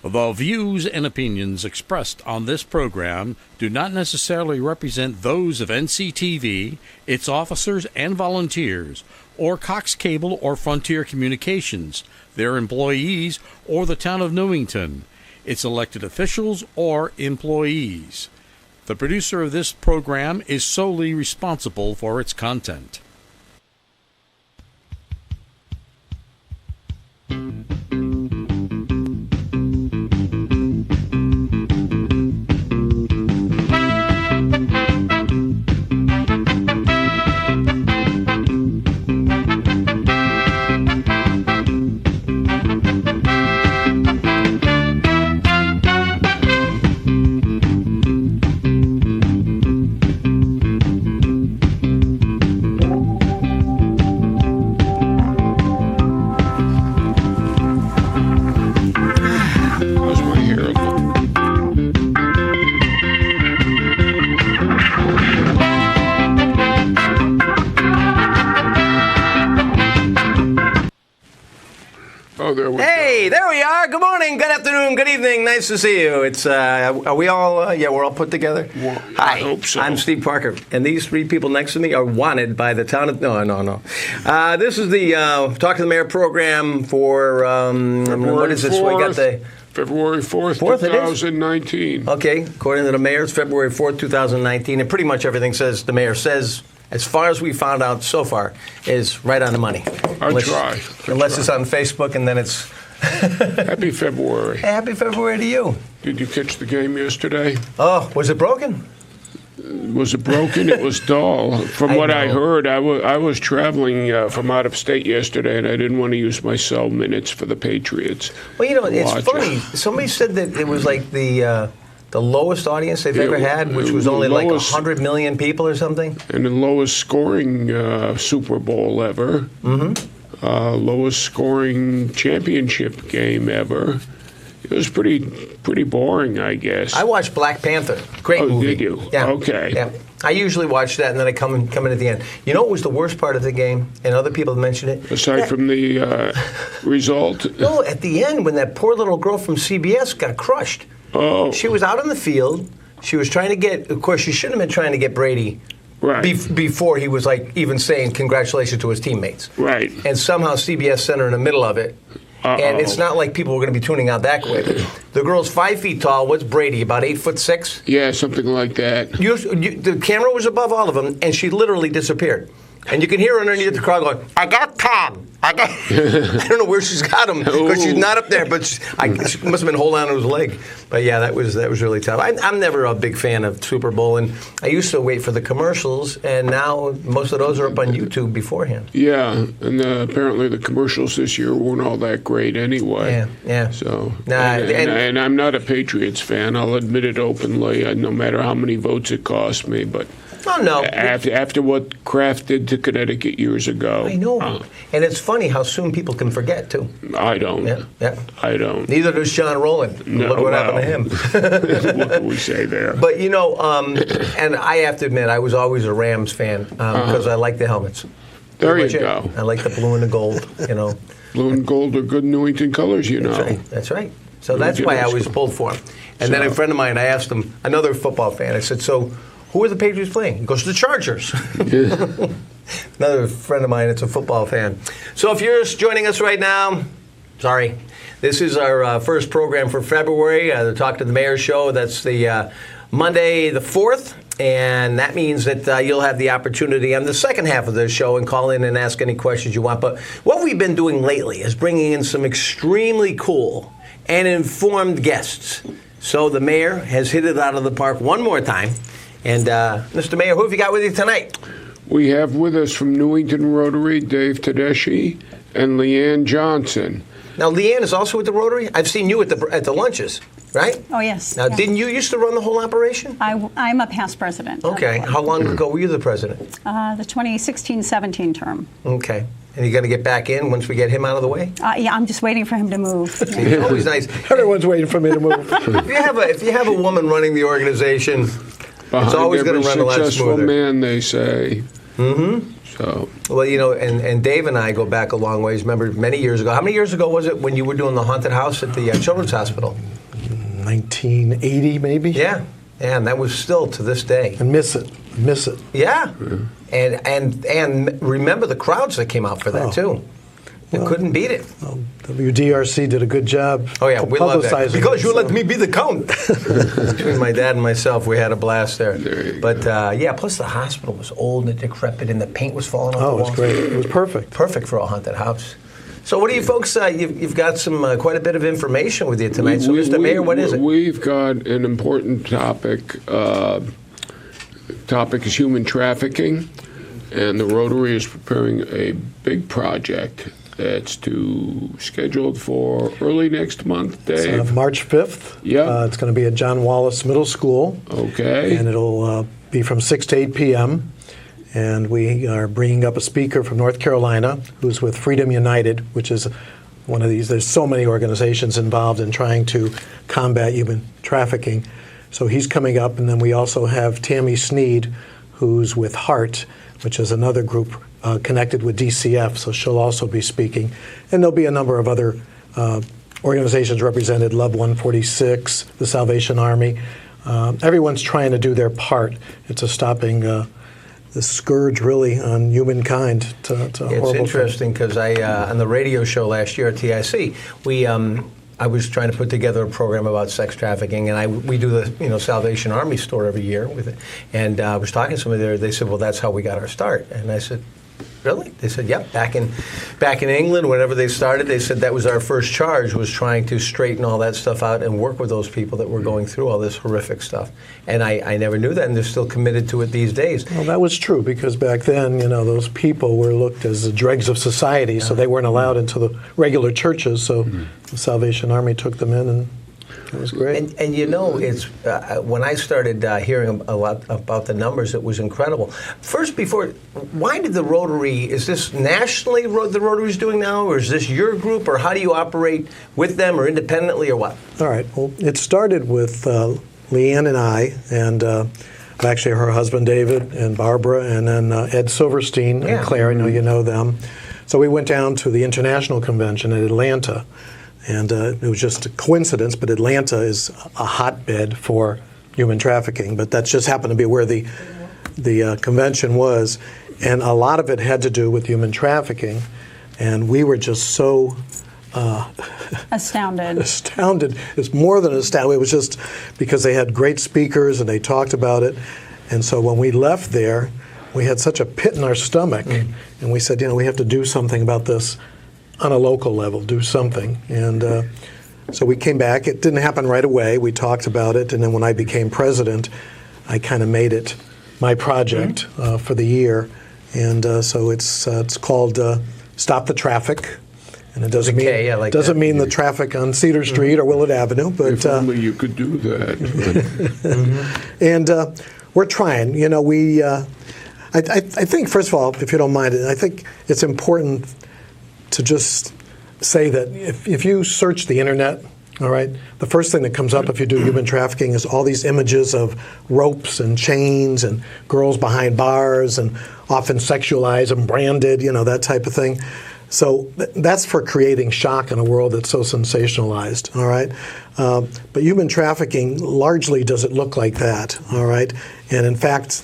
The views and opinions expressed on this program do not necessarily represent those of NCTV, its officers and volunteers, or Cox Cable or Frontier Communications, their employees, or the town of Newington, its elected officials or employees. The producer of this program is solely responsible for its content. Hey, there we are. Good morning, good afternoon, good evening. Nice to see you. It's are we all? We're all put together. Well, Hi, I hope so. I'm Steve Parker, and these three people next to me are wanted by the town of. No. This is the Talk to the Mayor program for what is this? 4th, We got the February 4th, 2019. Okay, according to the mayor, it's February 4th, 2019, and pretty much everything the mayor says, as far as we found out so far, is right on the money. Unless it's on Facebook, and then it's... Happy February. Happy February to you. Did you catch the game yesterday? Oh, was it broken? Was it broken? It was dull. From what I heard, I was traveling from out of state yesterday, and I didn't want to use my cell minutes for the Patriots. Well, it's funny. Somebody said that it was like the lowest audience they've ever had, which was only like 100 million people or something. And the lowest scoring Super Bowl ever. Mm-hmm. Lowest scoring championship game ever. It was pretty boring, I guess. I watched Black Panther. Great movie. Did you? Yeah. Okay. Yeah. I usually watch that, and then I come in at the end. You know what was the worst part of the game? And other people have mentioned it. Aside from the result? No, at the end, when that poor little girl from CBS got crushed. Oh. She was out on the field. She was trying to get, of course, she shouldn't have been trying to get Brady. Right. Before he was like even saying congratulations to his teammates. Right. And somehow CBS sent her in the middle of it. Uh-oh. And it's not like people were going to be tuning out that quick. The girl's 5 feet tall. What's Brady? About 8'6"? Yeah, something like that. The camera was above all of them, and she literally disappeared. And you can hear her underneath the crowd going, "I got Tom. I don't know where she's got him because she's not up there, but she must have been holding on to his leg." But yeah, that was really tough. I'm never a big fan of Super Bowl, and I used to wait for the commercials, and now most of those are up on YouTube beforehand. Yeah, and apparently the commercials this year weren't all that great anyway. Yeah. So, and I'm not a Patriots fan. I'll admit it openly, no matter how many votes it cost me, but. Oh, no. After what Kraft did to Connecticut years ago. I know. And it's funny how soon people can forget, too. I don't. Yeah. I don't. Neither does John Rowland. No, Look what happened to him. What can we say there? But, and I have to admit, I was always a Rams fan because I like the helmets. There you go. I like the blue and the gold, Blue and gold are good Newington colors, That's right. So that's why I always pulled for him. And then a friend of mine, I asked him, another football fan, I said, so who are the Patriots playing? He goes, the Chargers. Another friend of mine, it's a football fan. So if you're just joining us right now, sorry. This is our first program for February, the Talk to the Mayor show. That's the Monday the 4th. And that means that you'll have the opportunity on the second half of the show and call in and ask any questions you want. But what we've been doing lately is bringing in some extremely cool and informed guests. So the mayor has hit it out of the park one more time. And, Mr. Mayor, who have you got with you tonight? We have with us from Newington Rotary, Dave Tedeschi and Leanne Johnson. Now, Leanne is also with the Rotary? I've seen you at the lunches, right? Oh, yes. Now, didn't you used to run the whole operation? I'm a past president. Okay. How long ago were you the president? The 2016-17 term. Okay. And you're going to get back in once we get him out of the way? Yeah, I'm just waiting for him to move. It's always nice. Everyone's waiting for me to move. If you have a woman running the organization, it's always going to run a lot smoother. Behind every successful man, they say, So Well, you know, and Dave and I go back a long ways. Remember, many years ago. How many years ago was it when you were doing the haunted house at the Children's Hospital? 1980 maybe. Yeah, and that was still to this day. And miss it. Yeah, and remember the crowds that came out for that too. They couldn't beat it. Well, WDRC did a good job. Oh yeah, we love that publicizing because it, you so. let me be the count. Between my dad and myself, we had a blast there. you But yeah, plus the hospital was old and decrepit, and the paint was falling off Oh, the it was walls. great. It was perfect. Perfect for a haunted house. So, what do you folks? You've got some quite a bit of information with you tonight. So, Mr. Mayor, what is it? We've got an important topic. Topic is human trafficking, and the Rotary is preparing a big project that's scheduled for early next month, Dave. March 5th. Yeah. It's going to be at John Wallace Middle School. Okay. And it'll be from 6 to 8 p.m. And we are bringing up a speaker from North Carolina who's with Freedom United, which is one of these. There's so many organizations involved in trying to combat human trafficking. So he's coming up. And then we also have Tammy Sneed, who's with Heart, which is another group connected with DCF, so she'll also be speaking. And there'll be a number of other organizations represented, Love 146, the Salvation Army. Everyone's trying to do their part into stopping the scourge, really, on humankind. It's interesting because on the radio show last year at TIC, I was trying to put together a program about sex trafficking, and we do the Salvation Army store every year with it. And I was talking to somebody there. They said, "Well, that's how we got our start." And I said, "Really?" They said, "Yep." Back in England, whenever they started, they said that was our first charge, was trying to straighten all that stuff out and work with those people that were going through all this horrific stuff. And I never knew that, and they're still committed to it these days. Well, that was true because back then, those people were looked as the dregs of society, so they weren't allowed into the regular churches. So the Salvation Army took them in, and it was great. And it's when I started hearing a lot about the numbers, it was incredible. First, why did the Rotary? Is this nationally the Rotary's doing now, or is this your group, or how do you operate with them, or independently, or what? All right. Well, it started with Leanne and I, and actually her husband David and Barbara, and then Ed Silverstein and Claire. I know you know them. So we went down to the International Convention in Atlanta. And it was just a coincidence, but Atlanta is a hotbed for human trafficking. But that just happened to be where the convention was. And a lot of it had to do with human trafficking. And we were just so Astounded. astounded. It's more than astounded. It was just because they had great speakers and they talked about it. And so when we left there, we had such a pit in our stomach. And we said, we have to do something about this on a local level, do something. And so we came back. It didn't happen right away. We talked about it. And then when I became president, I kind of made it my project for the year. And so it's called Stop the Traffic. And it doesn't mean the traffic on Cedar Street or Willard Avenue. But if only you could do that. And we're trying. I think, first of all, if you don't mind, I think it's important to just say that if you search the internet, all right, the first thing that comes up if you do human trafficking is all these images of ropes and chains and girls behind bars and often sexualized and branded, that type of thing. So that's for creating shock in a world that's so sensationalized, all right? But human trafficking largely doesn't look like that, all right? And in fact,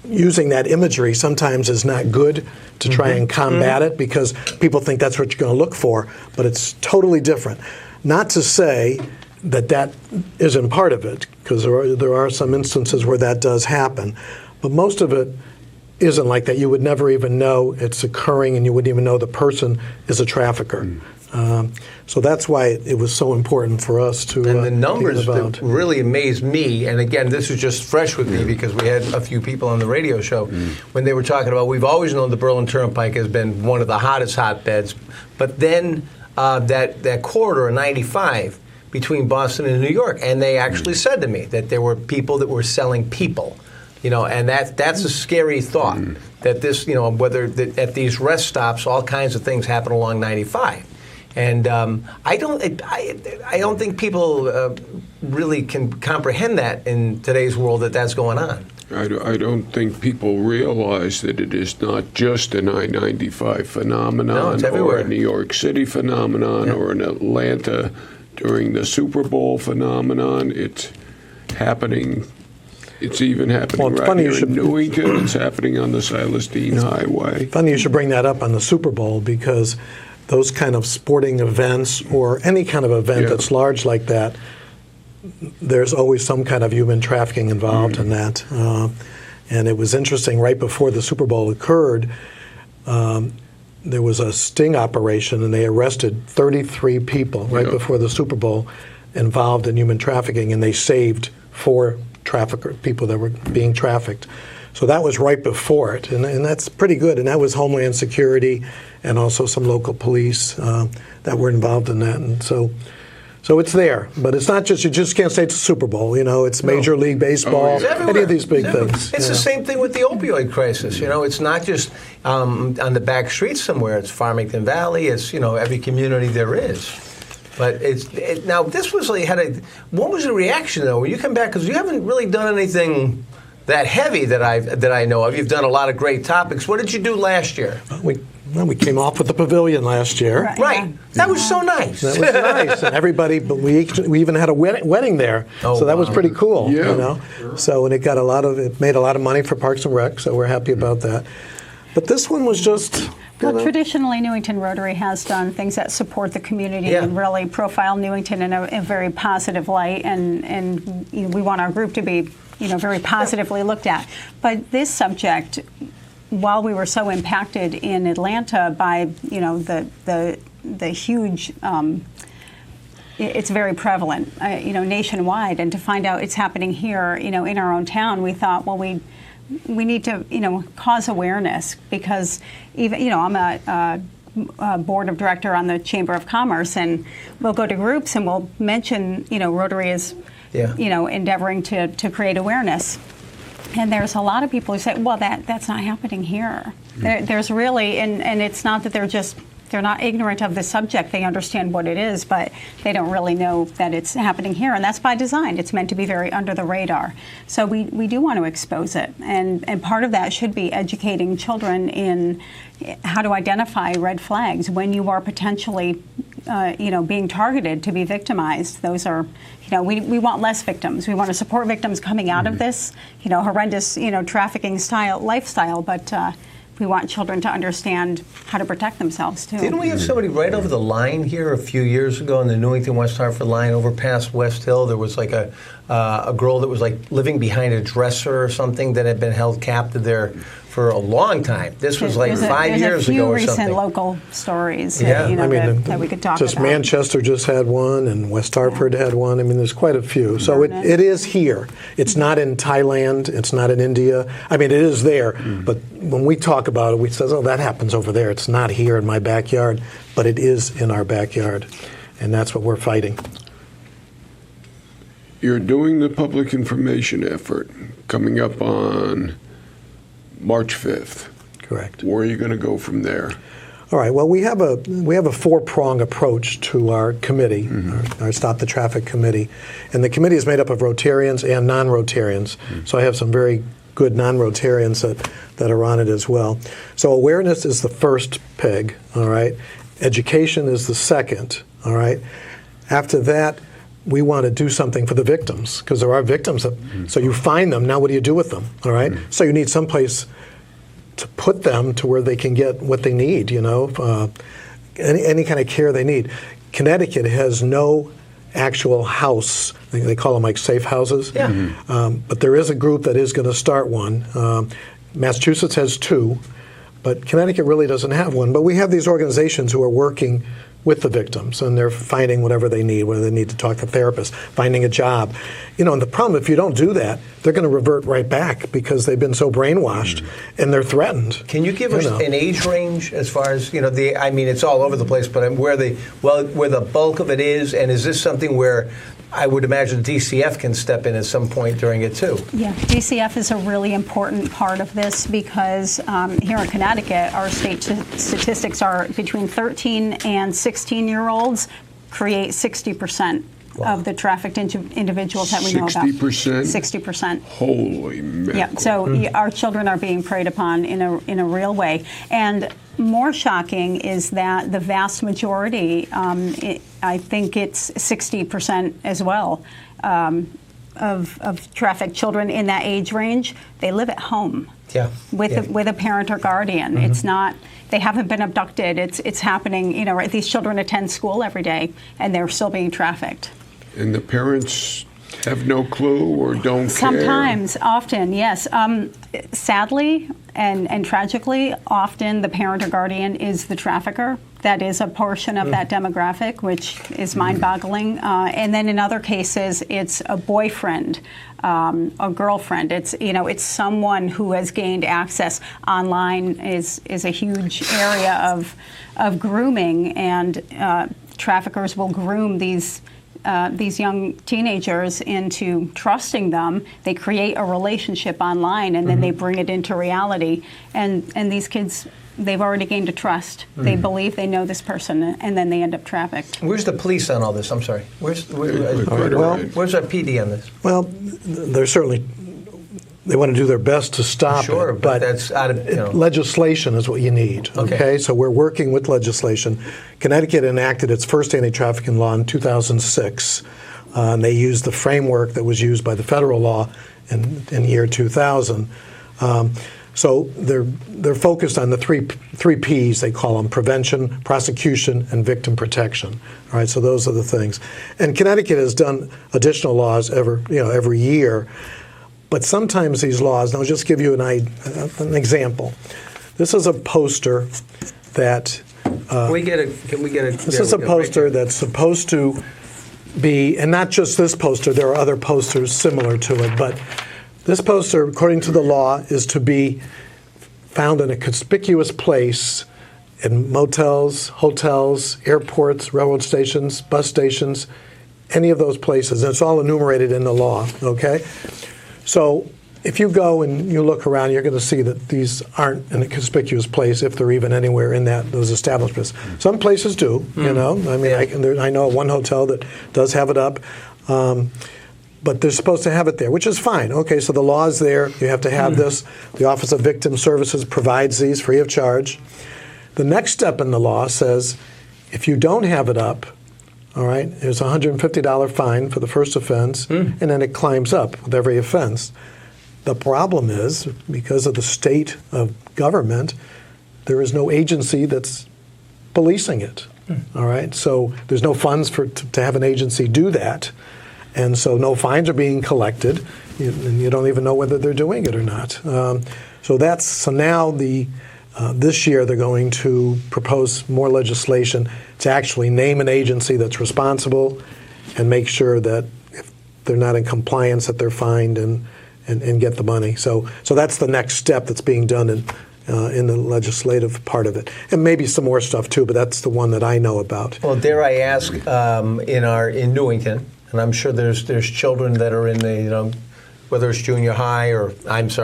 using that imagery sometimes is not good to try and combat it because people think that's what you're going to look for, but it's totally different. Not to say that isn't part of it, because there are some instances where that does happen, but most of it isn't like that. You would never even know it's occurring, and you wouldn't even know the person is a trafficker. So that's why it was so important for us to And the numbers that really amazed me. And again, this was just fresh with me because we had a few people on the radio show when they were talking about, we've always known the Berlin Turnpike has been one of the hottest hotbeds, but then that corridor in 95 between Boston and New York, and they actually said to me that there were people that were selling people. And that's a scary thought. That this, whether at these rest stops, all kinds of things happen along 95. And I don't think people really can comprehend that in today's world that's going on. I don't think people realize that it is not just an I-95 phenomenon No, it's or everywhere. a New York City phenomenon Yeah. or an Atlanta during the Super Bowl phenomenon. It's happening. It's even happening Well, it's right funny here you should- in Newington. It's happening on the Silas Deane Highway. Funny you should bring that up on the Super Bowl, because those kind of sporting events or any kind of event Yeah. that's large like that, there's always some kind of human trafficking involved in that. And it was interesting, right before the Super Bowl occurred, there was a sting operation, and they arrested 33 people right Yeah. before the Super Bowl involved in human trafficking, and they saved 4 people that were being trafficked. So that was right before it, and that's pretty good. And that was Homeland Security and also some local police that were involved in that. And so it's there, but it's not just, you just can't say it's a Super Bowl. You know, it's Major League Baseball, It's everywhere. any of these big It's everywhere. things. It's the same thing with the opioid crisis. You know, it's not just on the back streets somewhere. It's Farmington Valley. It's, you know, every community there is. But now this was like what was the reaction though when you come back, because you haven't really done anything that heavy that I know of. You've done a lot of great topics. What did you do last year? We came off with the pavilion last year. Right. Right, that was so nice. That was nice, and everybody. But we even had a wedding there, Oh, so that was wow. pretty cool. Yeah. You know, so and it made a lot of money for Parks and Rec, so we're happy about that. But this one was just. Well, traditionally, Newington Rotary has done things that support the community Yeah. and really profile Newington in a very positive light, and you know, we want our group to be, you know, very positively looked at. But this subject, while we were so impacted in Atlanta by, you know, the huge, it's very prevalent, you know, nationwide, and to find out it's happening here, you know, in our own town, we thought, well, we need to, you know, cause awareness, because even, you know, I'm a board of director on the Chamber of Commerce, and we'll go to groups and we'll mention, you know, Rotary is, Yeah. you know, endeavoring to create awareness. And there's a lot of people who say, well, that's not happening here. There's really, and it's not that they're not ignorant of the subject. They understand what it is, but they don't really know that it's happening here. And that's by design. It's meant to be very under the radar. So we do want to expose it. And part of that should be educating children in how to identify red flags when you are potentially, you know, being targeted to be victimized. Those are, you know, we want less victims. We want to support victims coming out of this, you know, horrendous, you know, trafficking lifestyle, but we want children to understand how to protect themselves too. Didn't we have somebody right over the line here a few years ago on the Newington West Hartford line over past West Hill? There was like a girl that was like living behind a dresser or something that had been held captive there for a long time. This was like 5 years ago or There's a few recent something. local stories Yeah, you know, I mean, that we could talk just about. Manchester just had one, and West Hartford had one. I mean, there's quite a few. So Vernon. it is here. It's not in Thailand. It's not in India. I mean, it is there. But when we talk about it, we say, oh, that happens over there. It's not here in my backyard. But it is in our backyard. And that's what we're fighting. You're doing the public information effort coming up on March 5th. Correct. Where are you going to go from there? All right. Well, we have a four-prong approach to our committee, our Stop the Traffic Committee, and the committee is made up of Rotarians and non-Rotarians. So I have some very good non-Rotarians that are on it as well. So awareness is the first peg. All right. Education is the second. All right. After that, we want to do something for the victims, because there are victims. So you find them. Now, what do you do with them? All right. So you need someplace to put them to where they can get what they need, you know, any kind of care they need. Connecticut has no actual house. They call them like safe houses. Yeah. But there is a group that is going to start one. Massachusetts has 2, but Connecticut really doesn't have one. But we have these organizations who are working with the victims, and they're finding whatever they need, whether they need to talk to therapists, finding a job. You know, and the problem, if you don't do that, they're going to revert right back because they've been so brainwashed and they're threatened. Can you give us an age range as far as, you know, I mean, it's all over the place, but where the bulk of it is, and is this something where I would imagine DCF can step in at some point during it too? Yeah, DCF is a really important part of this because here in Connecticut, our state statistics are between 13 and 16-year-olds create 60% of the trafficked individuals that we know about. 60%? 60%. Holy mackerel. Yeah, so our children are being preyed upon in a real way. And more shocking is that the vast majority, I think it's 60% as well, of trafficked children in that age range, they live at home. Yeah. With a parent or guardian. Mm-hmm. It's not, they haven't been abducted. It's happening, you know, right? These children attend school every day and they're still being trafficked. And the parents have no clue or don't care? Sometimes, often, yes. Sadly and tragically, often the parent or guardian is the trafficker. That is a portion of that demographic, which is mind-boggling. And then in other cases, it's a boyfriend, a girlfriend. It's someone who has gained access. Online is a huge area of grooming, and traffickers will groom these young teenagers into trusting them. They create a relationship online, and then they bring it into reality. And these kids, they've already gained a trust. They believe they know this person, and then they end up trafficked. Where's the police on all this? I'm sorry. Where's our PD on this? Well, they're certainly, they want to do their best to stop Sure, it. but that's out of, legislation is what you need. Okay, so we're working with legislation. Connecticut enacted its first anti-trafficking law in 2006. And they used the framework that was used by the federal law in year 2000. So they're focused on the three P's, they call them: prevention, prosecution, and victim protection. All right, so those are the things. And Connecticut has done additional laws every year. But sometimes these laws, and I'll just give you an example. This is a poster that. Can we get a? This is a poster that's supposed to be, and not just this poster. There are other posters similar to it, but this poster, according to the law, is to be found in a conspicuous place in motels, hotels, airports, railroad stations, bus stations, any of those places. And it's all enumerated in the law. Okay. So if you go and you look around, you're going to see that these aren't in a conspicuous place, if they're even anywhere in those establishments. Some places do, you know. I mean, I know one hotel that does have it up, but they're supposed to have it there, which is fine. Okay, so the law is there. You have to have this. The Office of Victim Services provides these free of charge. The next step in the law says if you don't have it up, all right, there's a $150 fine for the first offense, and then it climbs up with every offense. The problem is, because of the state of government, there is no agency that's policing it. All right, so there's no funds to have an agency do that, and so no fines are being collected, and you don't even know whether they're doing it or not. So now this year they're going to propose more legislation to actually name an agency that's responsible and make sure that if they're not in compliance that they're fined and get the money. So that's the next step that's being done in the legislative part of it. And maybe some more stuff too, but that's the one that I know about. Well, dare I ask, in Newington, and I'm sure there's children that are in the, whether it's junior high or,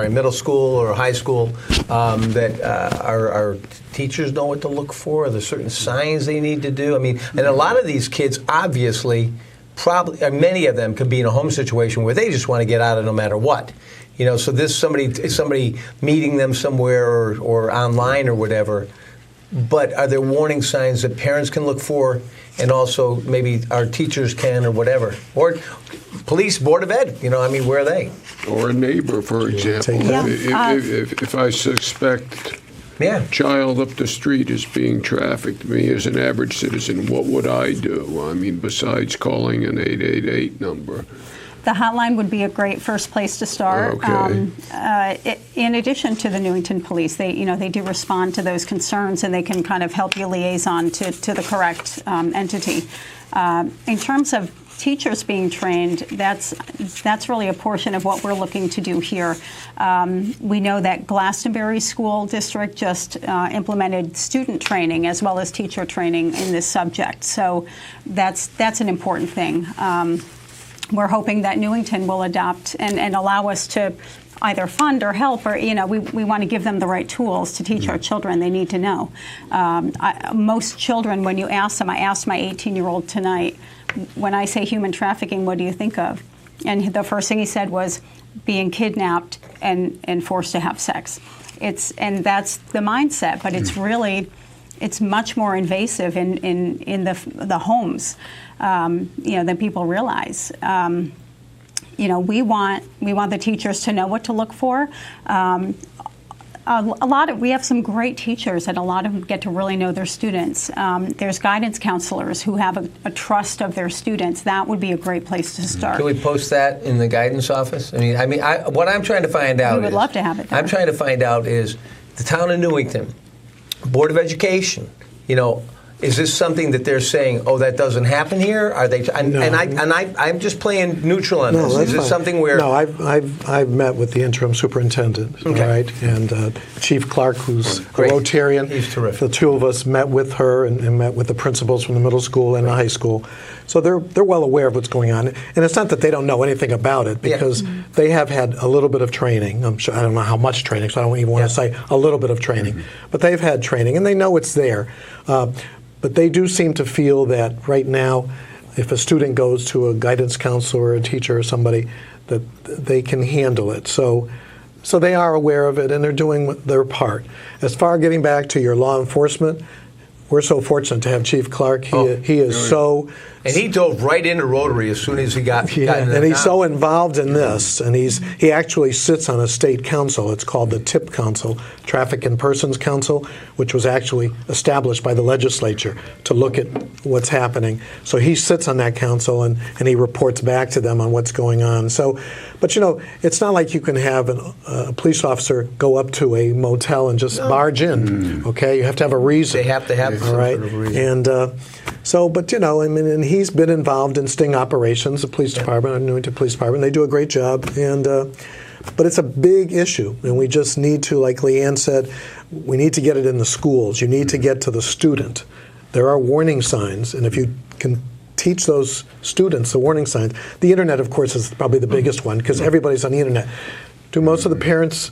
middle school or high school, that our teachers know what to look for? Are there certain signs they need to do? I mean, and a lot of these kids, obviously, many of them could be in a home situation where they just want to get out of no matter what. So this somebody meeting them somewhere or online or whatever. But are there warning signs that parents can look for, and also maybe our teachers can, or whatever, or police, Board of Ed? Where are they? Or a neighbor, for example. If I suspect a child up the street is being trafficked, me as an average citizen, what would I do? Besides calling an 888 number. The hotline would be a great first place to start. Okay. In addition to the Newington Police, they do respond to those concerns, and they can kind of help you liaison to the correct entity. In terms of teachers being trained, that's really a portion of what we're looking to do here. We know that Glastonbury School District just implemented student training as well as teacher training in this subject. So that's an important thing. We're hoping that Newington will adopt and allow us to either fund or help, or we want to give them the right tools to teach our children. They need to know. Most children, when you ask them, I asked my 18-year-old tonight, when I say human trafficking, what do you think of? And the first thing he said was being kidnapped and forced to have sex. And that's the mindset, but it's really, it's much more invasive in the homes, than people realize. We want the teachers to know what to look for. We have some great teachers, and a lot of them get to really know their students. There's guidance counselors who have a trust of their students. That would be a great place to start. Can we post that in the guidance office? What I'm trying to find out. We would love to have it there. I'm trying to find out is the town of Newington, Board of Education. Is this something that they're saying, oh, that doesn't happen here? Are they? No. I'm just playing neutral on this. Is this something where? No, I've met with the interim superintendent, right, and Chief Clark, who's a Rotarian. He's terrific. The two of us met with her and met with the principals from the middle school and the high school. So they're well aware of what's going on, and it's not that they don't know anything about it, because they have had a little bit of training. I'm sure, I don't know how much training, so I don't even want to say a little bit of training, but they've had training and they know it's there. But they do seem to feel that right now, if a student goes to a guidance counselor or a teacher or somebody, that they can handle it. So they are aware of it, and they're doing their part. As far as getting back to your law enforcement, we're so fortunate to have Chief Clark. He is really so... And he dove right into Rotary as soon as he got and he's so involved in this, and he actually sits on a state council. It's called the TIP Council, Traffic and Persons Council, which was actually established by the legislature to look at what's happening. So he sits on that council, and he reports back to them on what's going on. So, but it's not like you can have a police officer go up to a motel and just barge in. Okay, you have to have a reason. They have to have some sort of reason. And and he's been involved in sting operations, the police department, Newington Police Department. They do a great job, but it's a big issue, and we just need to, like Leanne said, we need to get it in the schools. You need to get to the student. There are warning signs, and if you can teach those students the warning signs, the internet, of course, is probably the biggest one, because everybody's on the internet. Do most of the parents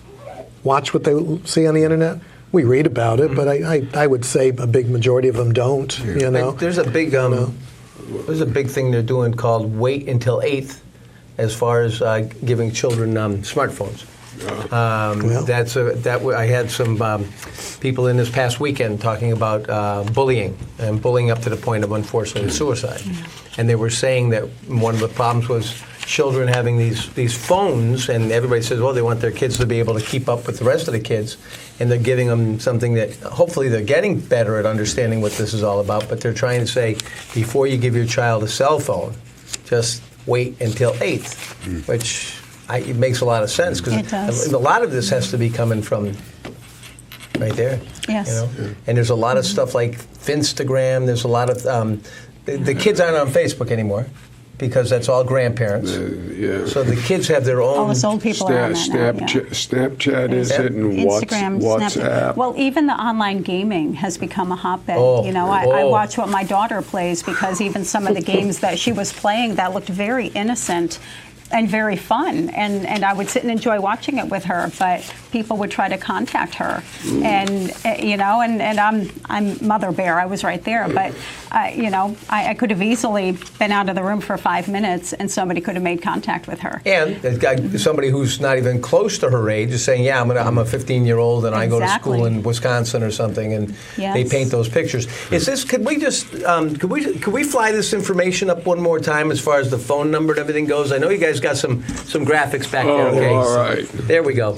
watch what they see on the internet? We read about it, but I would say a big majority of them don't. There's a big there's a big thing they're doing called Wait Until 8th, as far as giving children smartphones. I had some people in this past weekend talking about bullying, and bullying up to the point of, unfortunately, suicide. And they were saying that one of the problems was children having these phones, and everybody says, well, they want their kids to be able to keep up with the rest of the kids, and they're giving them something that hopefully they're getting better at understanding what this is all about, but they're trying to say, before you give your child a cell phone, just wait until 8th, which it makes a lot of sense, because a lot of this has to be coming from right there. Yes. And there's a lot of stuff like Finstagram, there's a lot of, the kids aren't on Facebook anymore, because that's all grandparents. So the kids have their own. All us old people are on that now. Snapchat is it, and Instagram, WhatsApp. Snapchat. Well, even the online gaming has become a hotbed. I watch what my daughter plays, because even some of the games that she was playing that looked very innocent and very fun, and I would sit and enjoy watching it with her, but people would try to contact her, and I'm Mother Bear, I was right there, but I could have easily been out of the room for 5 minutes, and somebody could have made contact with her. And somebody who's not even close to her age is saying, I'm a 15-year-old, and I go to school in Wisconsin or something, and they paint those pictures. Could we just could we fly this information up one more time as far as the phone number and everything goes? I know you guys got some graphics back there. Okay, all right. There we go.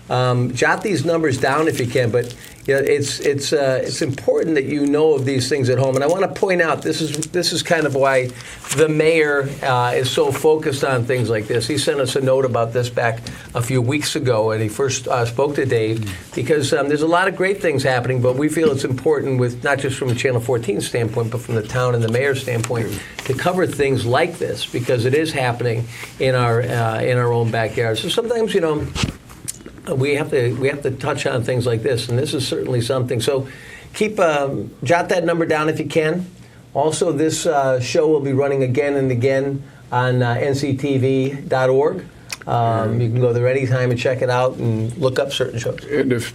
Jot these numbers down if you can, but it's important that you know of these things at home. And I want to point out, this is kind of why the mayor is so focused on things like this. He sent us a note about this back a few weeks ago, and he first spoke to Dave, because there's a lot of great things happening, but we feel it's important, with not just from a Channel 14 standpoint, but from the town and the mayor's standpoint, to cover things like this, because it is happening in our own backyard. So sometimes, we have to touch on things like this, and this is certainly something. So jot that number down if you can. Also, this show will be running again and again on nctv.org. You can go there anytime and check it out and look up certain shows. And if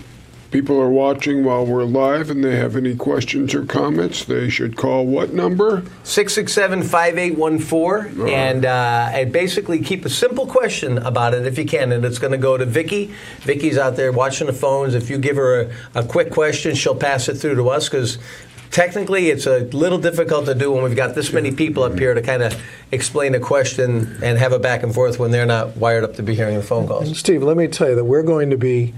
people are watching while we're live and they have any questions or comments, they should call what number? 667-5814, and basically keep a simple question about it if you can, and it's going to go to Vicki. Vicki's out there watching the phones. If you give her a quick question, she'll pass it through to us, because technically it's a little difficult to do when we've got this many people up here to kind of explain a question and have a back and forth when they're not wired up to be hearing the phone calls. And Steve, let me tell you that we're going to be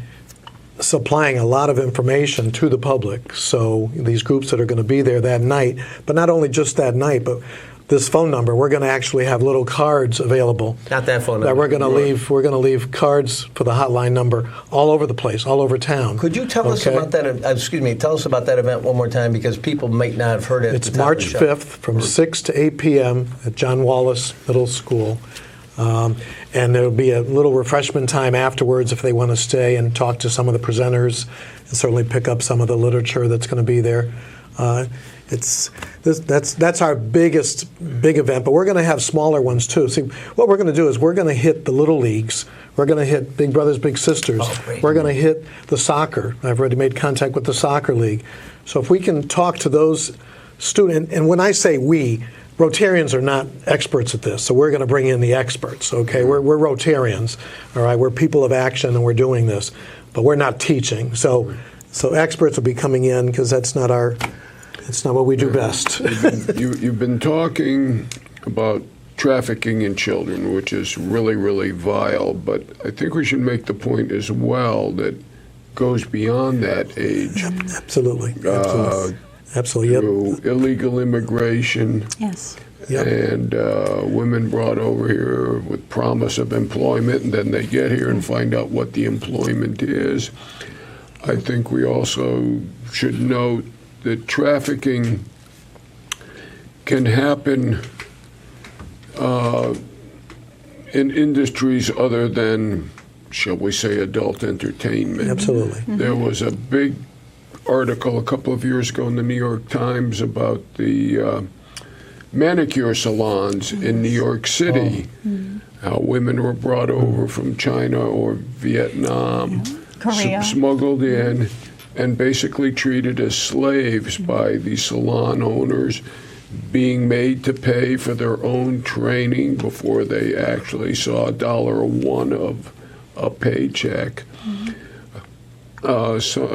supplying a lot of information to the public. So these groups that are going to be there that night, but not only just that night, but this phone number, we're going to actually have little cards available. Not that phone number. That we're going to leave. We're going to leave cards for the hotline number all over the place, all over town. Could you tell us about that? Excuse me. Tell us about that event one more time, because people might not have heard it. It's March 5th from 6 to 8 p.m. at John Wallace Middle School. And there'll be a little refreshment time afterwards if they want to stay and talk to some of the presenters and certainly pick up some of the literature that's going to be there. That's our big event, but we're going to have smaller ones too. See, what we're going to do is we're going to hit the little leagues. We're going to hit Big Brothers Big Sisters. We're going to hit the soccer. I've already made contact with the soccer league. So if we can talk to those students, and when I say we, Rotarians are not experts at this, so we're going to bring in the experts, okay? We're Rotarians, all right? We're people of action, and we're doing this, but we're not teaching. So experts will be coming in, because that's not what we do best. You've been talking about trafficking in children, which is really, really vile, but I think we should make the point as well that goes beyond that age. Absolutely. Absolutely. Through illegal immigration. Yes. And women brought over here with promise of employment, and then they get here and find out what the employment is. I think we also should note that trafficking can happen in industries other than, shall we say, adult entertainment. Absolutely. There was a big article a couple of years ago in the New York Times about the manicure salons in New York City, how women were brought over from China or Vietnam, Korea, smuggled in, and basically treated as slaves by the salon owners, being made to pay for their own training before they actually saw $1 of a paycheck. So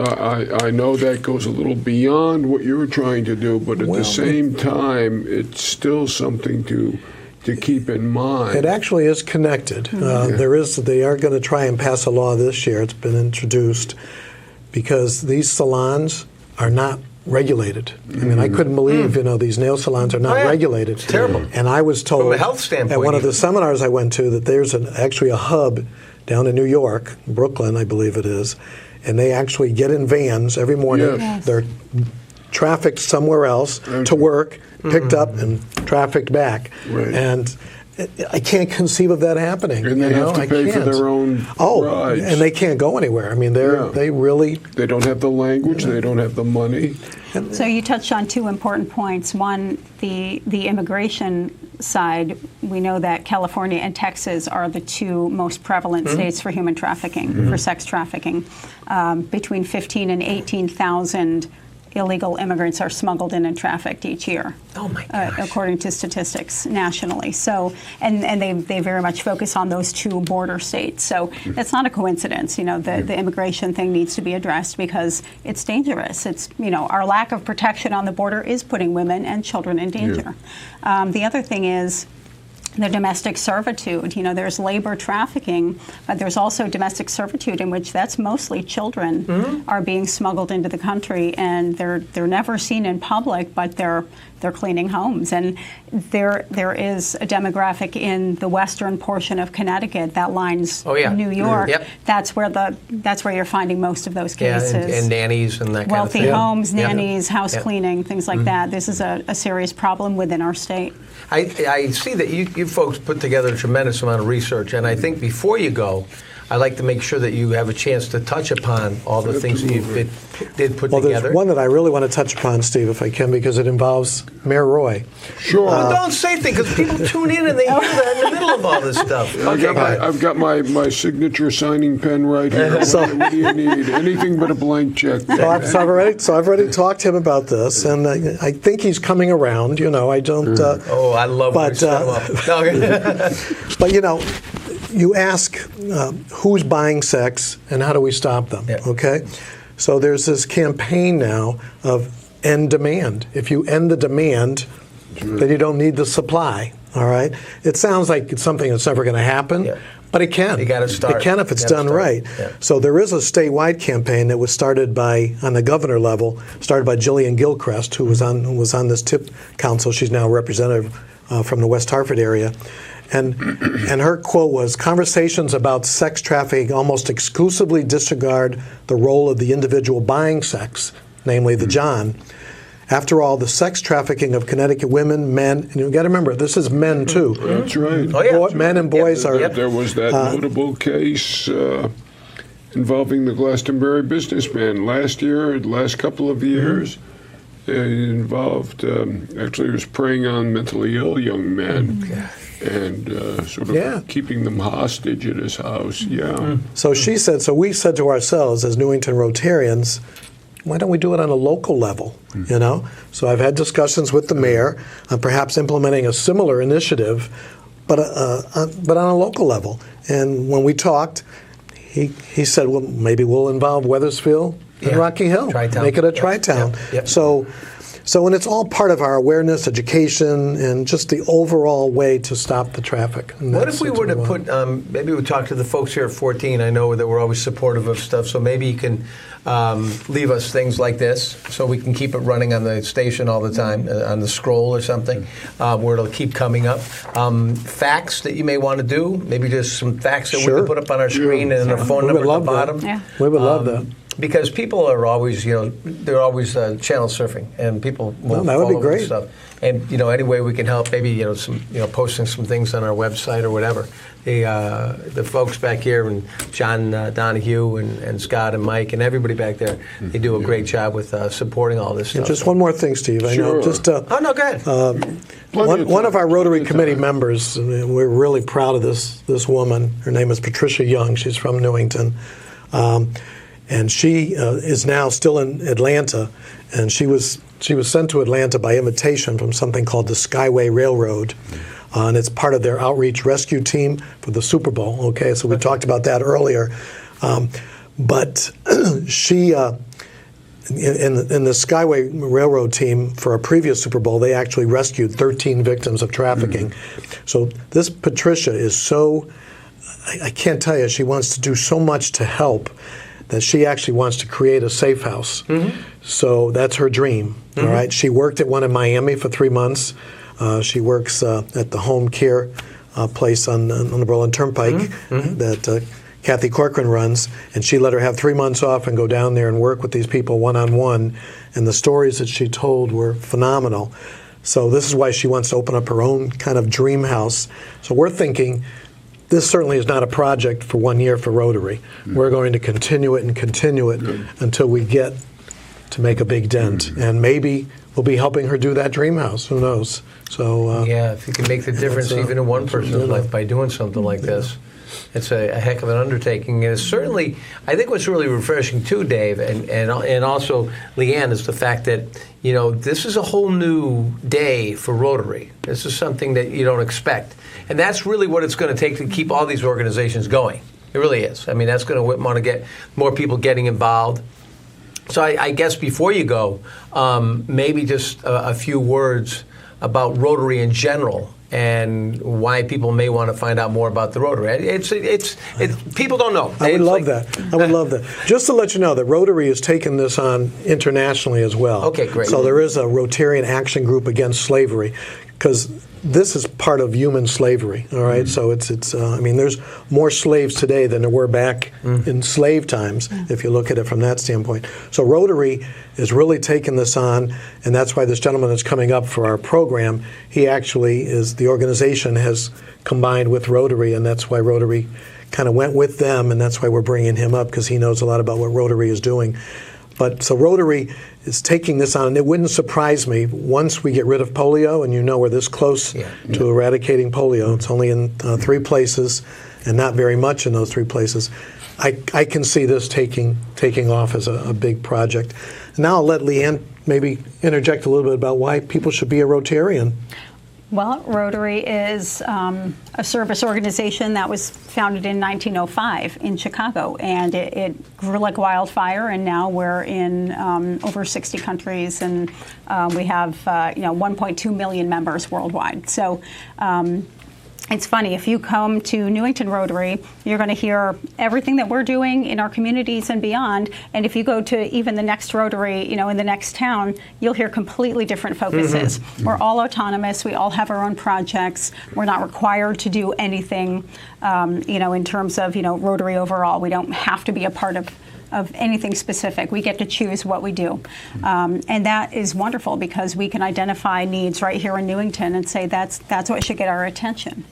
I know that goes a little beyond what you were trying to do, but at the same time, it's still something to keep in mind. It actually is connected. They are going to try and pass a law this year. It's been introduced because these salons are not regulated. I mean, I couldn't believe, these nail salons are not regulated. It's terrible. And I was told from a health standpoint, at one of the seminars I went to that there's actually a hub down in New York, Brooklyn, I believe it is, and they actually get in vans every morning. Yes. They're trafficked somewhere else to work, picked up, and trafficked back. Right. And I can't conceive of that happening. And they have to pay for their own rides. And they can't go anywhere. I mean, they really... They don't have the language, they don't have the money. So you touched on two important points. One, the immigration side. We know that California and Texas are the two most prevalent states for human trafficking, for sex trafficking. Between 15 and 18,000 illegal immigrants are smuggled in and trafficked each year. Oh my gosh. According to statistics nationally. So, and they very much focus on those two border states. So that's not a coincidence. The immigration thing needs to be addressed because it's dangerous. It's, our lack of protection on the border is putting women and children in danger. The other thing is the domestic servitude. There's labor trafficking, but there's also domestic servitude in which that's mostly children are being smuggled into the country, and they're never seen in public, but they're cleaning homes. And there is a demographic in the western portion of Connecticut that lines New York. Yep. That's where you're finding most of those cases. And nannies and that kind of thing. Wealthy homes, nannies, house cleaning, things like that. This is a serious problem within our state. I see that you folks put together a tremendous amount of research, and I think before you go, I like to make sure that you have a chance to touch upon all the things that you did put together. There's one that I really want to touch upon, Steve, if I can, because it involves Mayor Roy. Sure. Don't say things, because people tune in and they hear that in the middle of all this stuff. I've got my signature signing pen right here. What do you need? Anything but a blank check. So I've already talked to him about this, and I think he's coming around. I don't. I love when you set him up. No. But you ask who's buying sex and how do we stop them? Yeah. Okay, so there's this campaign now of end demand. If you end the demand, then you don't need the supply. All right. It sounds like it's something that's never going to happen. Yeah. But it can. You got to start. It can if it's done right. Yeah. So there is a statewide campaign that was started on the governor level, started by Jillian Gilchrist, who was on this TIP council. She's now a representative from the West Hartford area. And her quote was, "Conversations about sex trafficking almost exclusively disregard the role of the individual buying sex, namely the John. After all, the sex trafficking of Connecticut women, men, and you've got to remember, this is men too. That's right. Oh, yeah. Men and boys are... There was that notable case involving the Glastonbury businessman last couple of years. It involved, actually, it was preying on mentally ill young men. And sort of keeping them hostage at his house, So we said to ourselves as Newington Rotarians, why don't we do it on a local level, So I've had discussions with the mayor on perhaps implementing a similar initiative, but on a local level. And when we talked, he said, well, maybe we'll involve Wethersfield and Rocky Hill. Tri-town. Make it a tri-town. Yep. So, and it's all part of our awareness, education, and just the overall way to stop the traffic. What if we were to put, maybe we'll talk to the folks here at 14. I know that we're always supportive of stuff, so maybe you can leave us things like this so we can keep it running on the station all the time, on the scroll or something, where it'll keep coming up. Facts that you may want to do, maybe just some facts that we can put up on our screen and a phone number at the bottom. Yeah. We would love that. Because people are always, they're always channel surfing, and people will that would be follow great. stuff. And any way we can help, maybe some posting some things on our website or whatever. The folks back here, and John Donahue and Scott and Mike and everybody back there, they do a great job with supporting all this stuff. Just one more thing, Steve. I know. Just no, go ahead. One of our Rotary Committee members, we're really proud of this woman. Her name is Patricia Young. She's from Newington. And she is now still in Atlanta, and she was sent to Atlanta by invitation from something called the Skyway Railroad, and it's part of their outreach rescue team for the Super Bowl. Okay, so we talked about that earlier, but she in the Skyway Railroad team for a previous Super Bowl, they actually rescued 13 victims of trafficking. So this Patricia is so, I can't tell you, she wants to do so much to help, that she actually wants to create a safe house. So that's her dream. All right. She worked at one in Miami for 3 months. She works at the home care place on the Berlin Turnpike that Kathy Corcoran runs, and she let her have 3 months off and go down there and work with these people one-on-one. And the stories that she told were phenomenal. So this is why she wants to open up her own kind of dream house. So we're thinking, this certainly is not a project for 1 year for Rotary. We're going to continue it until we get to make a big dent. And maybe we'll be helping her do that dream house. Who knows? So if you can make the difference even in one person's life by doing something like this, it's a heck of an undertaking. And it's certainly, I think what's really refreshing too, Dave, and also Leanne, is the fact that, this is a whole new day for Rotary. This is something that you don't expect. And that's really what it's going to take to keep all these organizations going. It really is. I mean, that's going to want to get more people getting involved. So I guess before you go, maybe just a few words about Rotary in general and why people may want to find out more about the Rotary. It's people don't know. I would love that. Just to let you know that Rotary has taken this on internationally as well. Okay, great. So there is a Rotarian Action Group Against Slavery, because this is part of human slavery, all right? So it's I mean, there's more slaves today than there were back in slave times, if you look at it from that standpoint. So Rotary is really taking this on, and that's why this gentleman that's coming up for our program, he actually is, the organization has combined with Rotary, and that's why Rotary kind of went with them, and that's why we're bringing him up, because he knows a lot about what Rotary is doing. But so Rotary is taking this on, and it wouldn't surprise me once we get rid of polio, and you know we're this close to eradicating polio. It's only in 3 places, and not very much in those 3 places. I can see this taking off as a big project. Now I'll let Leanne maybe interject a little bit about why people should be a Rotarian. Well, Rotary is a service organization that was founded in 1905 in Chicago, and it grew like wildfire. And now we're in over 60 countries, and we have 1.2 million members worldwide. So. It's funny, if you come to Newington Rotary, you're going to hear everything that we're doing in our communities and beyond. And if you go to even the next Rotary, in the next town, you'll hear completely different focuses. We're all autonomous. We all have our own projects. We're not required to do anything, in terms of, Rotary overall. We don't have to be a part of anything specific. We get to choose what we do. And that is wonderful because we can identify needs right here in Newington and say that's what should get our attention.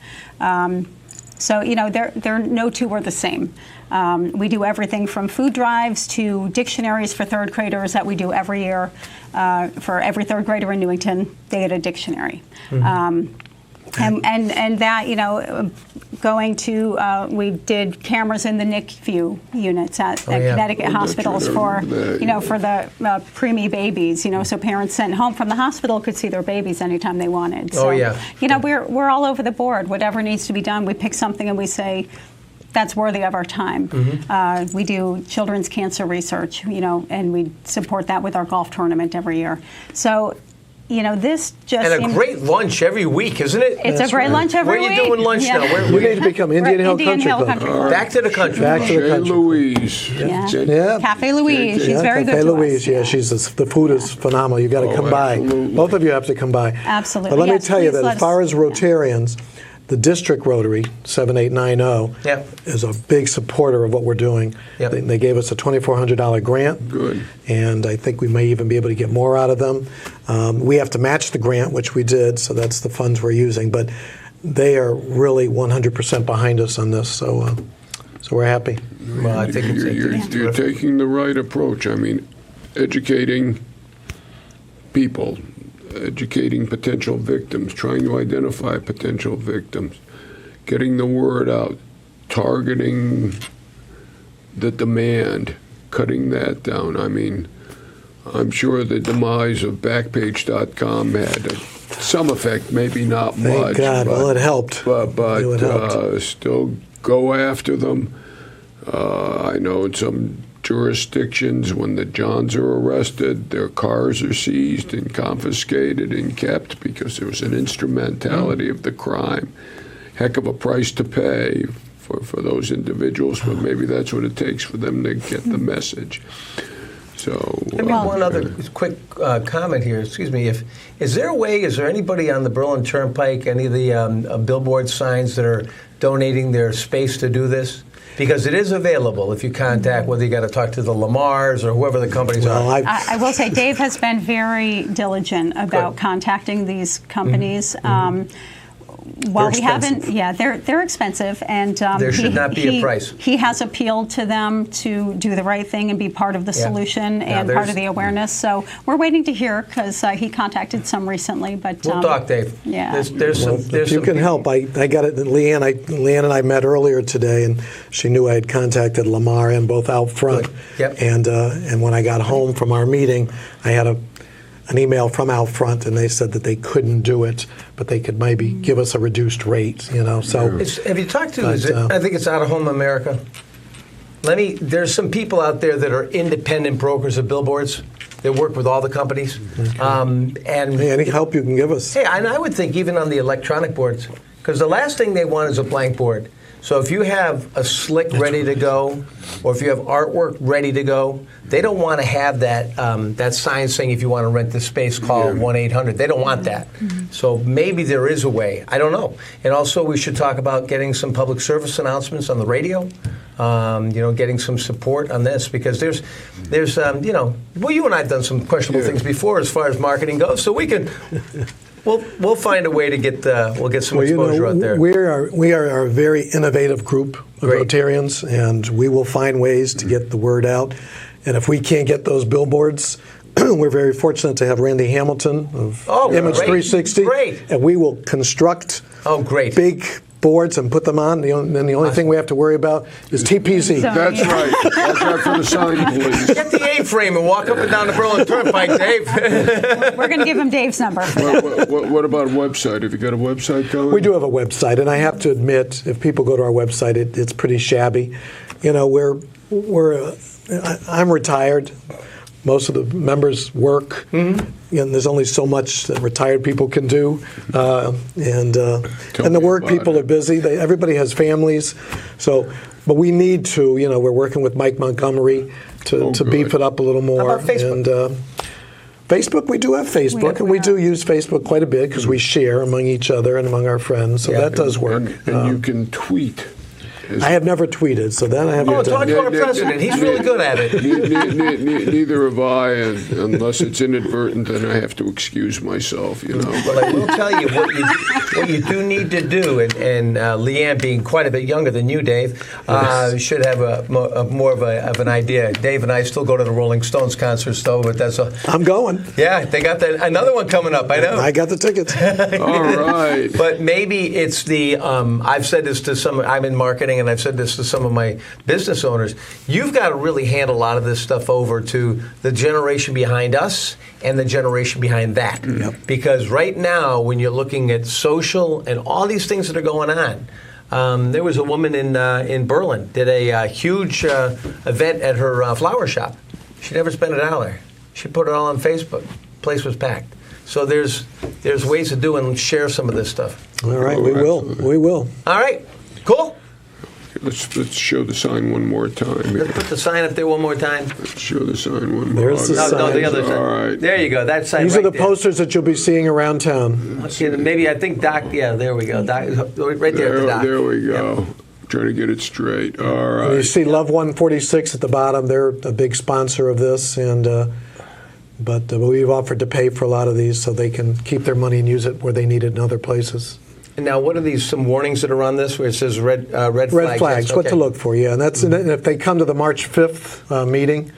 So, there no two are the same. We do everything from food drives to dictionaries for 3rd graders that we do every year. For every 3rd grader in Newington, they get a dictionary. And that, going to, we did cameras in the NICU units at Connecticut hospitals for the preemie babies, so parents sent home from the hospital could see their babies anytime they wanted. So, we're all over the board. Whatever needs to be done, we pick something and we say, that's worthy of our time. We do children's cancer research, and we support that with our golf tournament every year. So, this just... And a great lunch every week, isn't it? It's a great lunch every week. Where are you doing lunch now? You need to become Indian Hill Country Club. Back to the country. Back to the country. Louise. Yeah. Cafe Louise. She's very good Cafe to Louise. us. The food is phenomenal. You got to come by. Absolutely. Both of you have to come by. Absolutely. But let me tell you that let as far us- as Rotarians, the District Rotary, 7890, is a big supporter of what we're doing. Yep. They gave us a $2,400 grant. Good. And I think we may even be able to get more out of them. We have to match the grant, which we did, so that's the funds we're using. But they are really 100% behind us on this, so we're happy. Well, I think You're taking the right approach. I mean, educating people, educating potential victims, trying to identify potential victims, getting the word out, targeting the demand, cutting that down. I mean, I'm sure the demise of Backpage.com had some effect, maybe not much. Thank God. Well, it helped. But It helped. still go after them. I know in some jurisdictions, when the Johns are arrested, their cars are seized and confiscated and kept because there was an instrumentality of the crime. Heck of a price to pay for those individuals, but maybe that's what it takes for them to get the message. So, one other quick comment here. Excuse me. Is there anybody on the Berlin Turnpike, any of the billboard signs that are donating their space to do this? Because it is available if you contact, whether you got to talk to the Lamars or whoever the companies are. I will say Dave has been very diligent about contacting these companies. While we haven't, they're expensive, and there should not be a price. He has appealed to them to do the right thing and be part of the solution and part of the awareness. So we're waiting to hear because he contacted some recently. But we'll talk, Dave. Yeah, there's some. If you can help, I got it. Leanne and I met earlier today, and she knew I had contacted Lamar and both out front. Yep. And when I got home from our meeting, I had an email from out front, and they said that they couldn't do it, but they could maybe give us a reduced rate. So have you talked to? I think it's Out of Home America. There's some people out there that are independent brokers of billboards. They work with all the companies. And any help you can give us. Hey, and I would think even on the electronic boards, Because the last thing they want is a blank board. So if you have a slick ready to go, or if you have artwork ready to go, they don't want to have that sign saying if you want to rent the space, call 1-800. They don't want that. So maybe there is a way. I don't know. And also we should talk about getting some public service announcements on the radio. Getting some support on this because there's you and I have done some questionable things before as far as marketing goes. So we can. We'll find a way to get we'll get some exposure out there. We are a very innovative group of Rotarians, and we will find ways to get the word out. And if we can't get those billboards, we're very fortunate to have Randy Hamilton of Image 360, and we will construct big boards and put them on. And the only thing we have to worry about is TPZ. That's right. Watch out for the sign, please. Get the A-frame and walk up and down the Berlin Turnpike, Dave. We're going to give him Dave's number for that. What about a website? Have you got a website going? We do have a website, and I have to admit, if people go to our website, it's pretty shabby. I'm retired. Most of the members work, and there's only so much that retired people can do, and the work people are busy. Everybody has families, but we need to. We're working with Mike Montgomery to beef it up a little more. How about Facebook? And Facebook, we do have Facebook, and we do use Facebook quite a bit because we share among each other and among our friends, so that does work. And you can tweet. I have never tweeted, so that I haven't done. Talk to our president. He's really good at it. Neither have I, and unless it's inadvertent, then I have to excuse myself, But I will tell you what you do need to do, and Leanne, being quite a bit younger than you, Dave, should have more of an idea. Dave and I still go to the Rolling Stones concerts, though, but that's I'm going. Yeah, they got another one coming up. I know. I got the tickets. All right. But maybe it's the. I've said this to some. I'm in marketing. And I've said this to some of my business owners, you've got to really hand a lot of this stuff over to the generation behind us and the generation behind that. Because right now, when you're looking at social and all these things that are going on, there was a woman in Berlin, did a huge event at her flower shop. She never spent $1. She put it all on Facebook. Place was packed. So there's ways to do and share some of this stuff. All right, we will. We will. All right, cool. Let's show the sign one more time. Let's put the sign up there one more time. Let's show the sign one more There's the time. sign. No, the other sign. All right. There you go. That sign. These are the posters that you'll be seeing around town. Okay, maybe I think Doc. Yeah, there we go. Doc, right there at the Doc. There we go. Yep. Trying to get it straight. All right. And you see Love 146 at the bottom. They're a big sponsor of this, but we've offered to pay for a lot of these so they can keep their money and use it where they need it in other places. And now, what are these? Some warnings that are on this where it says red flags? Red flags. What to look for? Yeah, and that's and if they come to the March 5th meeting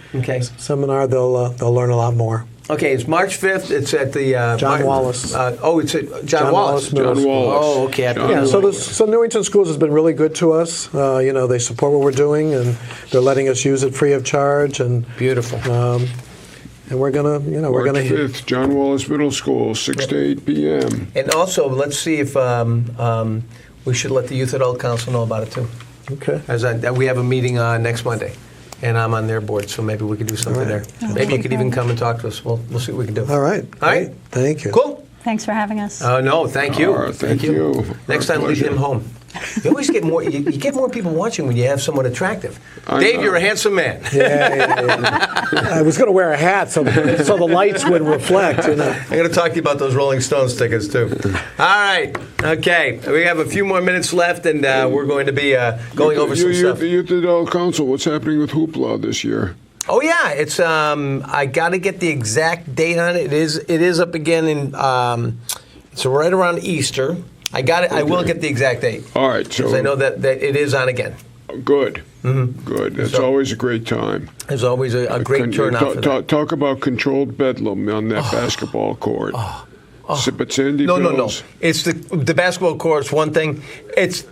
seminar, they'll learn a lot more. Okay, it's March 5th. It's at the John Wallace. It's at John Wallace. John Wallace. Oh, okay. So Newington Schools has been really good to us. They support what we're doing, and they're letting us use it free of charge. And beautiful. And we're gonna, we're gonna. March 5th, John Wallace Middle School, 6 to 8 p.m. And also, let's see if we should let the Youth Adult Council know about it too. Okay. We have a meeting next Monday, and I'm on their board, so maybe we could do something there. Maybe you could even come and talk to us. We'll see what we can do. All right. All right. Thank you. Cool. Thanks for having us. No, thank you. Thank you. Next time, leave him home. You always get more. You get more people watching when you have someone attractive. Dave, you're a handsome man. Yeah. I was going to wear a hat so the lights would reflect. I'm going to talk to you about those Rolling Stones tickets too. All right. Okay. We have a few more minutes left, and we're going to be going over some stuff. The Youth Adult Council. What's happening with Hoopla this year? Oh yeah, it's. I got to get the exact date on it. It is up again in. It's right around Easter. I got it. Okay. I will get the exact date. All right. Because I know that it is on again. Good. Mm-hmm. Good. That's always a great time. There's always a great turnout for that. Talk about controlled bedlam on that basketball court. But Sandy No. It's the basketball court's one thing. It's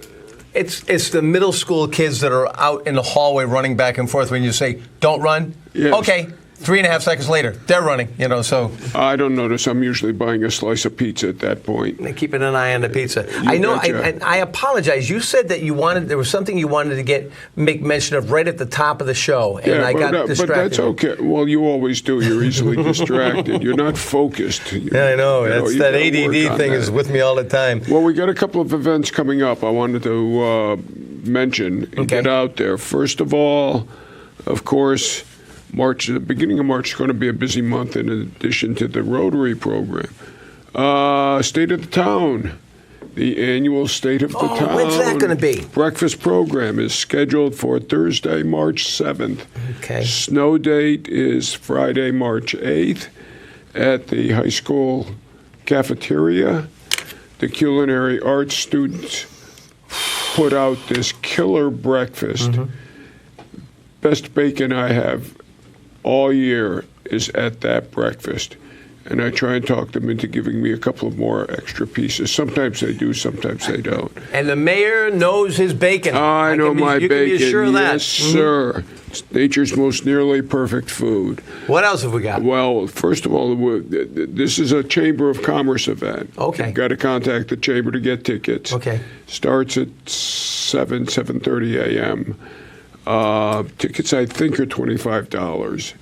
the middle school kids that are out in the hallway running back and forth when you say, don't run. Yes. Okay. 3.5 seconds later, they're running. So I don't notice. I'm usually buying a slice of pizza at that point. keeping an eye on the pizza. I know. I apologize. You said that there was something you wanted to make mention of right at the top of the show, and I got distracted. But that's okay. Well, you always do. You're easily distracted. You're not focused. Yeah, I know. That ADD thing is with me all the time. Well, we got a couple of events coming up. I wanted to mention and get out there. First of all, of course, the beginning of March is going to be a busy month in addition to the Rotary program. State of the Town, the annual State of the Town. When's that going to be? Breakfast program is scheduled for Thursday, March 7th. Okay. Snow date is Friday, March 8th at the high school cafeteria. The culinary arts students put out this killer breakfast. Best bacon I have all year is at that breakfast. And I try and talk them into giving me a couple of more extra pieces. Sometimes they do, sometimes they don't. And the mayor knows his bacon. I know my bacon. You can be sure of that. Yes, sir. It's nature's most nearly perfect food. What else have we got? Well, first of all, this is a Chamber of Commerce event. Okay. You've got to contact the Chamber to get tickets. Okay. Starts at 7:30 a.m. Tickets, I think, are $25.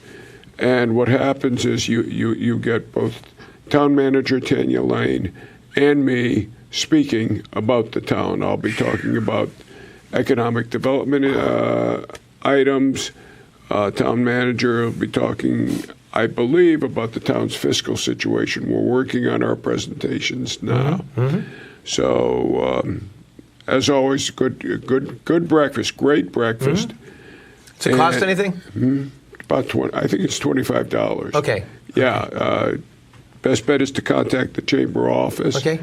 And what happens is you get both town manager Tanya Lane and me speaking about the town. I'll be talking about economic development items. Town manager will be talking, I believe, about the town's fiscal situation. We're working on our presentations now. So, as always, good breakfast, great breakfast. Does it cost anything? About I think it's $25. Okay. Yeah. Best bet is to contact the chamber office. Okay.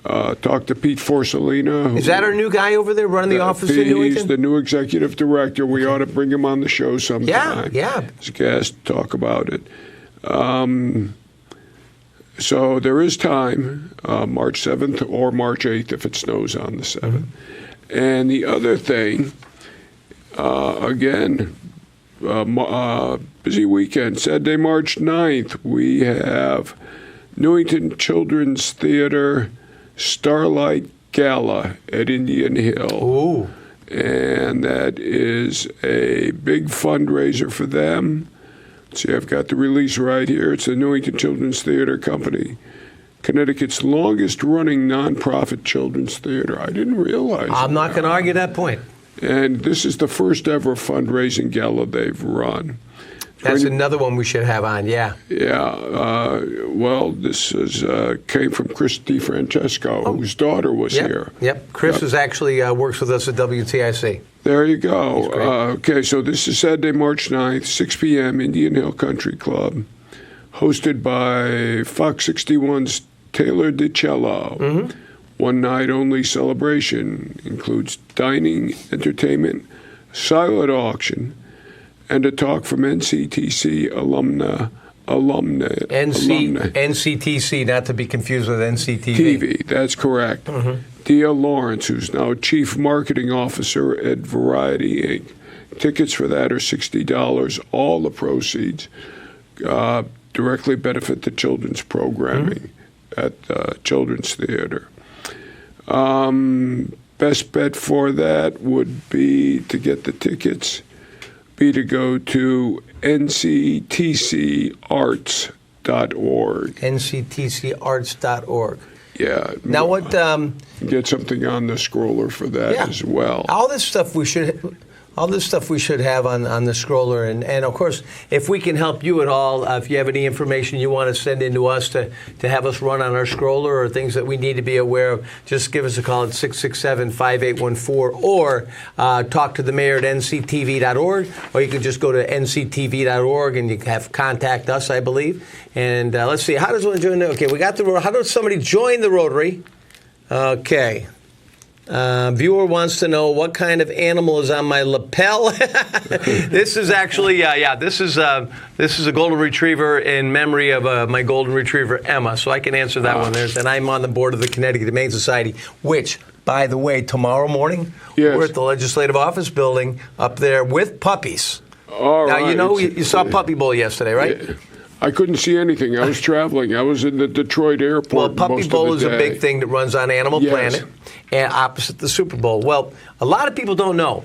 Talk to Pete Forsalina. Is that our new guy over there running the office in Newington? He's the new executive director. We ought to bring him on the show sometime. Yeah. As a guest, talk about it. So there is time, March 7th or March 8th if it snows on the 7th. And the other thing, again, busy weekend. Saturday, March 9th, we have Newington Children's Theater Starlight Gala at Indian Hill. Ooh. And that is a big fundraiser for them. See, I've got the release right here. It's the Newington Children's Theater Company, Connecticut's longest-running nonprofit children's theater. I didn't realize I'm not going to argue that point. And this is the first ever fundraising gala they've run. That's another one we should have on, yeah. Yeah. Well, this came from Chris DiFrancesco, whose daughter was here. Yep. Chris is actually works with us at WTIC. There you go. Okay, so this is Saturday, March 9th, 6 p.m., Indian Hill Country Club, hosted by Fox 61's Taylor DiCello. One night only celebration includes dining, entertainment, silent auction, and a talk from NCTC alumni. NCTC, not to be confused with NCTV. TV, that's correct. Dia Lawrence, who's now Chief Marketing Officer at Variety Inc. Tickets for that are $60. All the proceeds directly benefit the children's programming at Children's Theater. Best bet for that would be to get the tickets, to go to nctcarts.org. nctcarts.org. Yeah. Now what? Get something on the scroller for that as well. All this stuff we should have on the scroller, and of course, if we can help you at all, if you have any information you want to send in to us to have us run on our scroller or things that we need to be aware of, just give us a call at 667-5814 or talk to the mayor at nctv.org, or you can just go to nctv.org and you can contact us, I believe. And let's see, how does one join? Okay, we got how does somebody join the Rotary? Okay. Viewer wants to know what kind of animal is on my lapel. This is actually, this is a golden retriever in memory of my golden retriever Emma. So I can answer that one. And I'm on the board of the Connecticut Humane Society, which, by the way, tomorrow morning we're at the Legislative Office Building up there with puppies. All Now, right. you know, you saw Puppy Bowl yesterday, right? Yeah. I couldn't see anything. I was traveling. I was in the Detroit airport. Well, Puppy most Bowl of is the a day. big thing that runs on Animal Yes. Planet and opposite the Super Bowl. Well, a lot of people don't know.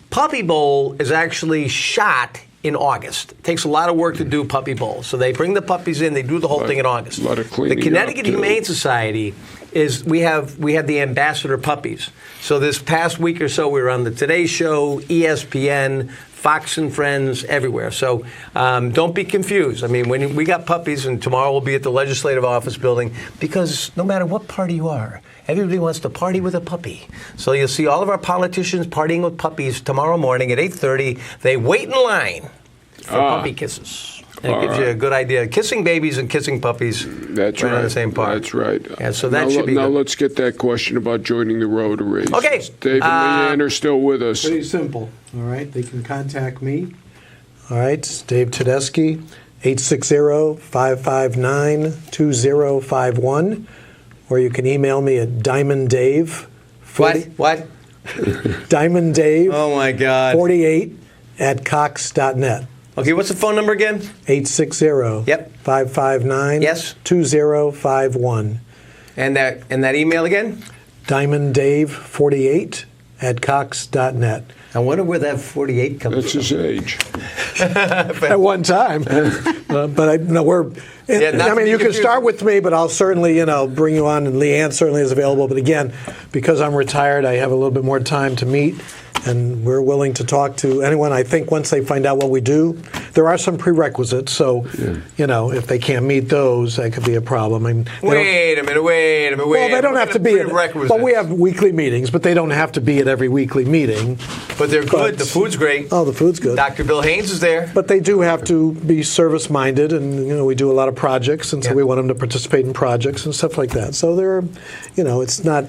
Puppy Bowl is actually shot in August. It takes a lot of work to do Puppy Bowl. So they bring the puppies in, they do the whole thing in August. A lot of cleaning The Connecticut up, too. Humane Society is we have the ambassador puppies. So this past week or so we were on the Today Show, ESPN, Fox and Friends, everywhere. So don't be confused. I mean, when we got puppies, and tomorrow we'll be at the Legislative Office building, because no matter what party you are, everybody wants to party with a puppy. So you'll see all of our politicians partying with puppies tomorrow morning at 8:30. They wait in line for puppy kisses. And it gives you a good idea. Kissing babies and kissing puppies That's right. on the same part. That's right. Yeah, so that should be Now good. let's get that question about joining the Rotary. Okay. Dave and Leanne are still with us. Pretty simple. All right, they can contact me. All right, it's Dave Tedeschi, 860-559-2051, or you can email me at diamonddave. What? Diamonddave. Oh my God. 48 at cox.net. Okay, what's the phone number again? 860 Yep. 559 Yes. 2051. And that email again? diamonddave48 at cox.net. I wonder where that 48 comes That's from. his age. At one time. But we're. Yeah, not I to mean, be you can confused. start with me, but I'll certainly, bring you on, and Leanne certainly is available. But again, because I'm retired, I have a little bit more time to meet, and we're willing to talk to anyone. I think once they find out what we do, there are some prerequisites. So, if they can't meet those, that could be a problem. I mean, Wait a minute. well, they don't have to be at. But we have weekly meetings, but they don't have to be at every weekly meeting. But they're good. But- The food's great. Oh, the food's good. Dr. Bill Haynes is there. But they do have to be service-minded, and we do a lot of projects, and so Yeah. we want them to participate in projects and stuff like that. So they're, it's not.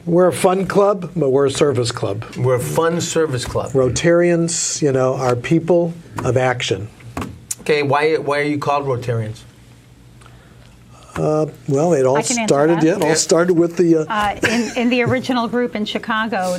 We're a fun club, but we're a service club. We're a fun service club. Rotarians, are people of action. Okay, why are you called Rotarians? Well, it all I can answer started. that. Yeah, it all started with the. In the original group in Chicago,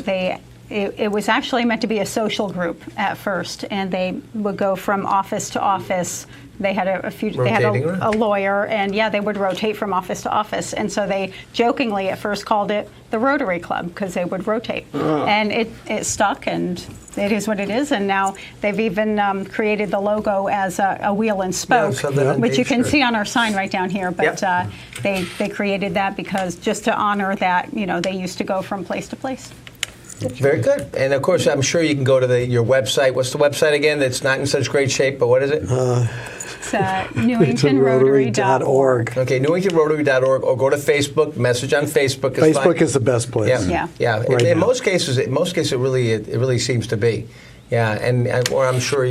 it was actually meant to be a social group at first, and they would go from office to office. They had Rotating around. a lawyer, and they would rotate from office to office. And so they jokingly at first called it the Rotary Club because they would rotate. And it stuck, and it is what it is. And now they've even created the logo as a wheel and spoke, saw that on which you Dave's can shirt. see on our sign right down here. But Yep. they created that because just to honor that, they used to go from place to place. Very good. And of course, I'm sure you can go to your website. What's the website again? It's not in such great shape, but what is it? It's newingtonrotary.org. Okay, newingtonrotary.org, or go to Facebook. Message on Facebook. Facebook is the best place. Yeah. Right in now. most cases, it really seems to be. Yeah, and or I'm sure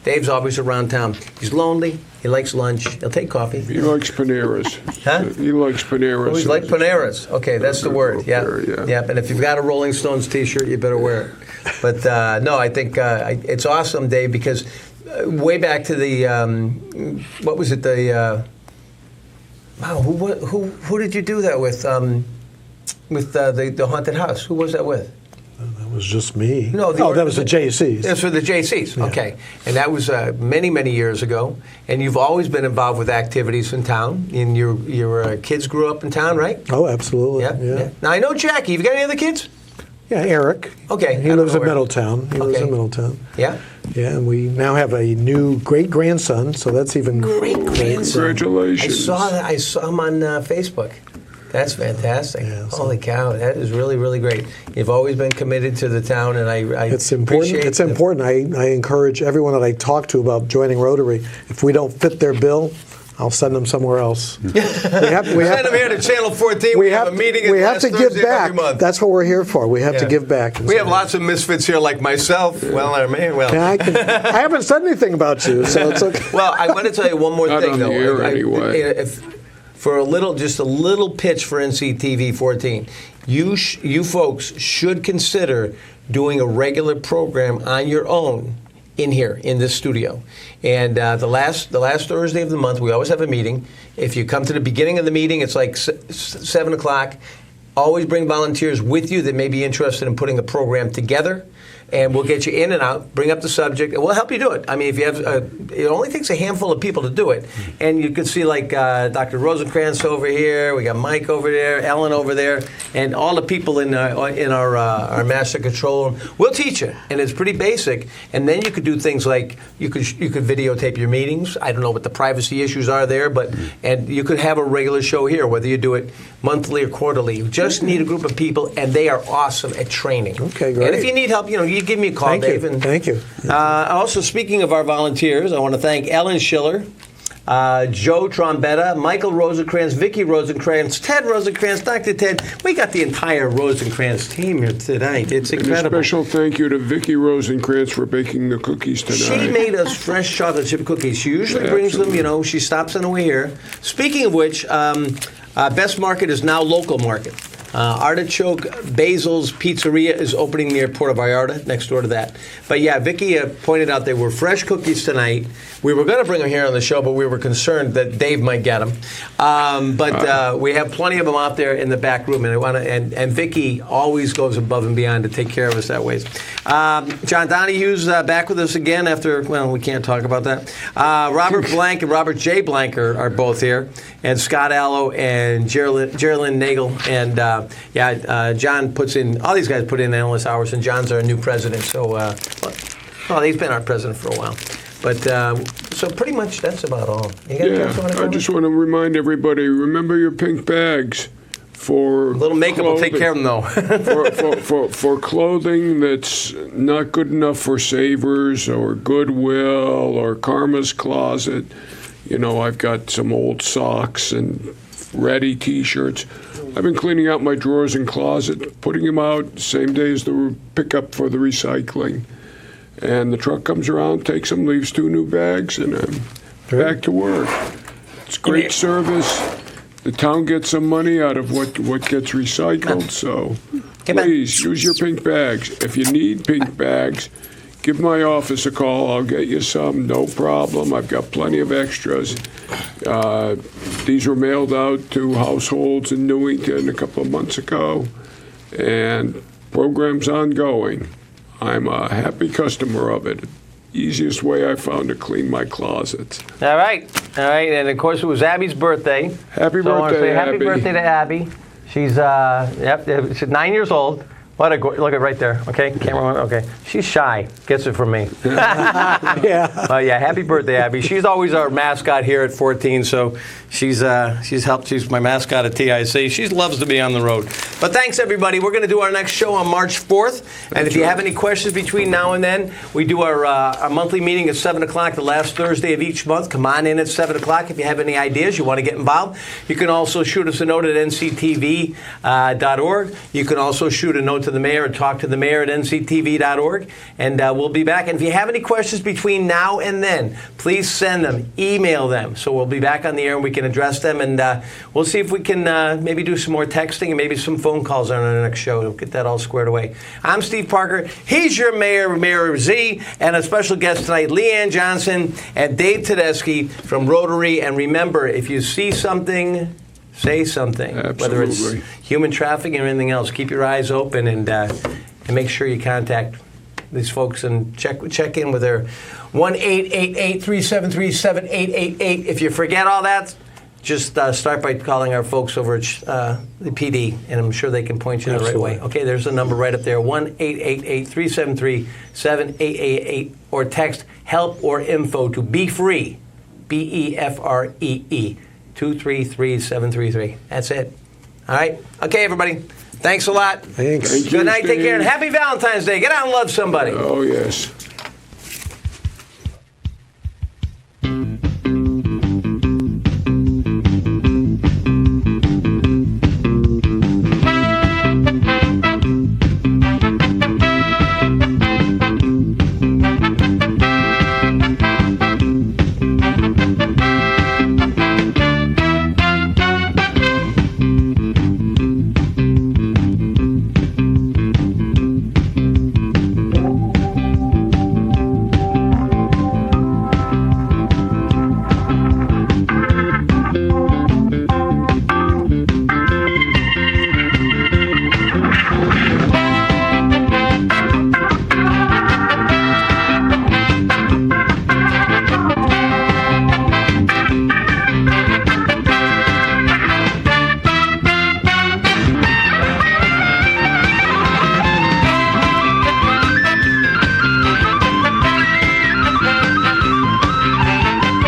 Dave's always around town. He's lonely. He likes lunch. He'll take coffee. He likes Paneras. Huh? He likes Paneras. Always like Paneras. Okay, that's the word. Yeah. Yeah. Yep. And if you've got a Rolling Stones T-shirt, you better wear it. But no, I think it's awesome, Dave, because way back to the what was it? The wow, who did you do that with? With the haunted house. Who was that with? That was just me. No, that was the JCs. That's for the JCs. Okay, and that was many years ago. And you've always been involved with activities in town. And your kids grew up in town, right? Oh, absolutely. Yeah. Now I know Jackie. Have you got any other kids? Yeah, Eric. Okay, I He don't lives know in where. Middletown. He lives Okay. in Middletown. Yeah. Yeah, and we now have a new great-grandson, so that's even Great-grandson. Congratulations. I saw him on Facebook. That's fantastic. Yeah, so- Holy cow, that is really, really great. You've always been committed to the town, and I It's important. appreciate It's the- important. I encourage everyone that I talk to about joining Rotary. If we don't fit their bill, I'll send them somewhere else. we have, Send them here to Channel 14. We have a meeting we at have last to give Thursday of back. every month. That's what we're here for. We have to Yeah. give back. We have lots of misfits here like myself. Well, I haven't said anything about you, so it's okay. Well, I want to tell you one more Not thing, on the though. air anyway. For just a little pitch for NCTV 14, you folks should consider doing a regular program on your own in here in this studio. And the last Thursday of the month, we always have a meeting. If you come to the beginning of the meeting, it's like 7 o'clock. Always bring volunteers with you that may be interested in putting a program together. and we'll get you in and out, bring up the subject, and we'll help you do it. I mean, if you have, it only takes a handful of people to do it. And you can see like Dr. Rosenkrantz over here, we got Mike over there, Ellen over there, and all the people in our master control room. We'll teach you, and it's pretty basic. And then you could do things like you could videotape your meetings. I don't know what the privacy issues are there, but and you could have a regular show here, whether you do it monthly or quarterly. You just need a group of people, and they are awesome at training. Okay, great. And if you need help, you give me a call, Dave. Thank you. Also, speaking of our volunteers, I want to thank Ellen Schiller, Joe Trombetta, Michael Rosenkrantz, Vicki Rosenkrantz, Ted Rosenkrantz, Dr. Ted. We got the entire Rosenkrantz team here tonight. It's incredible. And a special thank you to Vicki Rosenkrantz for baking the cookies tonight. She made us fresh chocolate chip cookies. She usually brings them, she stops on the way here. Speaking of which, Best Market is now Local Market. Artichoke Basil's Pizzeria is opening near Puerto Vallarta, next door to that. But yeah, Vicki pointed out they were fresh cookies tonight. We were going to bring them here on the show, but we were concerned that Dave might get them. But we have plenty of them out there in the back room, and Vicki always goes above and beyond to take care of us that way. John Donahue's back with us again after, well, we can't talk about that. Robert Blank and Robert J. Blank are both here, and Scott Allo and Geraldine Nagel. And John puts in, all these guys put in endless hours, and John's our new president. So, he's been our president for a while. But so pretty much that's about all. I just want to remind everybody, remember your pink bags for a little makeup will take care of them, though. for clothing that's not good enough for Savers or Goodwill or Karma's Closet. I've got some old socks and ratty T-shirts. I've been cleaning out my drawers and closet, putting them out same day as the pickup for the recycling. And the truck comes around, takes them, leaves 2 new bags, and I'm back to work. It's great service. The town gets some money out of what gets recycled, so please use your pink bags. If you need pink bags, give my office a call. I'll get you some, no problem. I've got plenty of extras. These were mailed out to households in Newington a couple of months ago, and program's ongoing. I'm a happy customer of it. Easiest way I found to clean my closets. All right. And of course, it was Abby's birthday. Happy birthday, I want to say Abby. Happy birthday to Abby. She's 9 years old. Look at right there. Okay, camera. Okay, she's shy. Gets it from me. Yeah. Happy birthday, Abby. She's always our mascot here at 14. So she's helped. She's my mascot at TIC. She loves to be on the road. But thanks, everybody. We're going to do our next show on March 4th. And if you have any questions between now and then, we do our monthly meeting at 7 o'clock, the last Thursday of each month. Come on in at 7 o'clock if you have any ideas, you want to get involved. You can also shoot us a note at nctv.org. You can also shoot a note to the mayor and talk to the mayor at nctv.org. And we'll be back. And if you have any questions between now and then, please send them, email them. So we'll be back on the air and we can address them. And we'll see if we can maybe do some more texting and maybe some phone calls on our next show. We'll get that all squared away. I'm Steve Parker. He's your mayor, Mayor Z, and a special guest tonight, Leanne Johnson and Dave Tedeschi from Rotary. And remember, if you see something, say something. Absolutely. Whether it's human trafficking or anything else, keep your eyes open and make sure you contact these folks and check in with their 1-888-373-7888. If you forget all that, just start by calling our folks over at the PD, and I'm sure they can point you in the right way. Okay, there's a number right up there, 1-888-373-7888, or text help or info to BeFree, BEFREE, 233-733. That's it. All right? Okay, everybody. Thanks a lot. Thanks. Thank you, Good night. Take Steve. care, and happy Valentine's Day. Get out and love somebody. Oh, yes.